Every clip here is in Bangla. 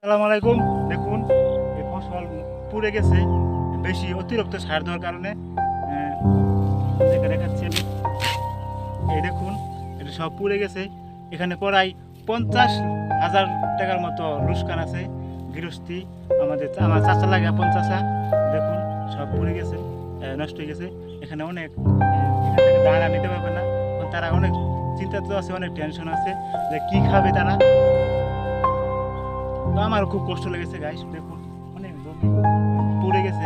আসসালামু আলাইকুম। দেখুন এই ফসল পুড়ে গেছে বেশি অতিরিক্ত সার দেওয়ার কারণে। দেখাচ্ছি আমি, এই দেখুন এটা সব পুড়ে গেছে। এখানে প্রায় 50,000 টাকার মতো লুসকান আছে গৃহস্থী। আমার চাচা লাগে আপন চাচা। দেখুন সব পুড়ে গেছে, নষ্ট হয়ে গেছে। এখানে অনেক এখান থেকে দাঁড়া নিতে পারবে না। তারা অনেক চিন্তা তো আছে, অনেক টেনশন আছে যে কী খাবে তারা। তো আমার খুব কষ্ট লেগেছে গাইস। দেখুন অনেক জমি পুড়ে গেছে,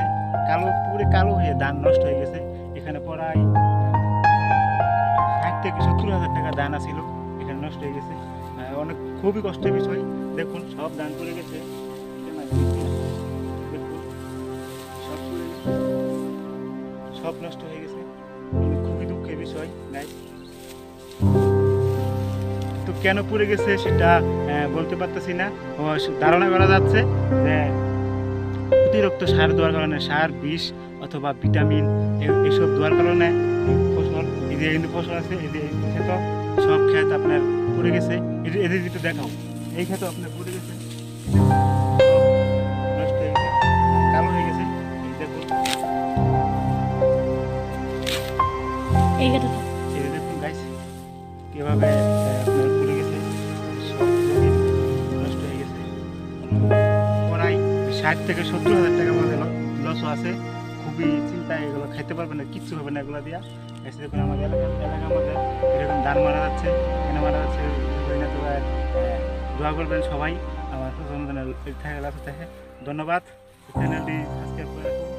কালো হয়ে ধান নষ্ট হয়ে গেছে। এখানে প্রায় 60,000 থেকে 70,000 টাকা দানা ছিল, এখানে নষ্ট হয়ে গেছে। অনেক খুবই কষ্টের বিষয়। দেখুন সব ধান পড়ে গেছে, দেখুন সব পুড়ে গেছে, সব নষ্ট হয়ে গেছে। খুবই দুঃখের বিষয় গাইস। তো কেন পুড়ে গেছে সেটা বলতে পারতেছি না। ধারণা করা যাচ্ছে যে অতিরিক্ত সার দেওয়ার কারণে, সার বিষ অথবা ভিটামিন এইসব দেওয়ার কারণে ফসল, এই যে ফসল আছে, এই যে ক্ষেত, সব ক্ষেত আপনার পুড়ে গেছে। এদের একটু দেখাও, এই ক্ষেত আপনার পুড়ে গেছে, নষ্ট হয়ে গেছে, কালো হয়ে গেছে। দেখুন এই কথা এই যে দেখুন গাইস কিভাবে আপনার পুড়ে গেছে, সব জমি নষ্ট হয়ে গেছে। প্রায় 60,000 থেকে 70,000 টাকার মধ্যে লসও আছে। খুবই চিন্তা, এগুলো খাইতে পারবে না, কিচ্ছু হবে না এগুলো দিয়া। এসে দেখুন আমাদের এলাকার মধ্যে এরকম ধান মারা যাচ্ছে, কেন মারা যাচ্ছে দোয়া করবেন সবাই। আমার থাকে ধন্যবাদ। চ্যানেলটি সাবস্ক্রাইব করে রাখুন।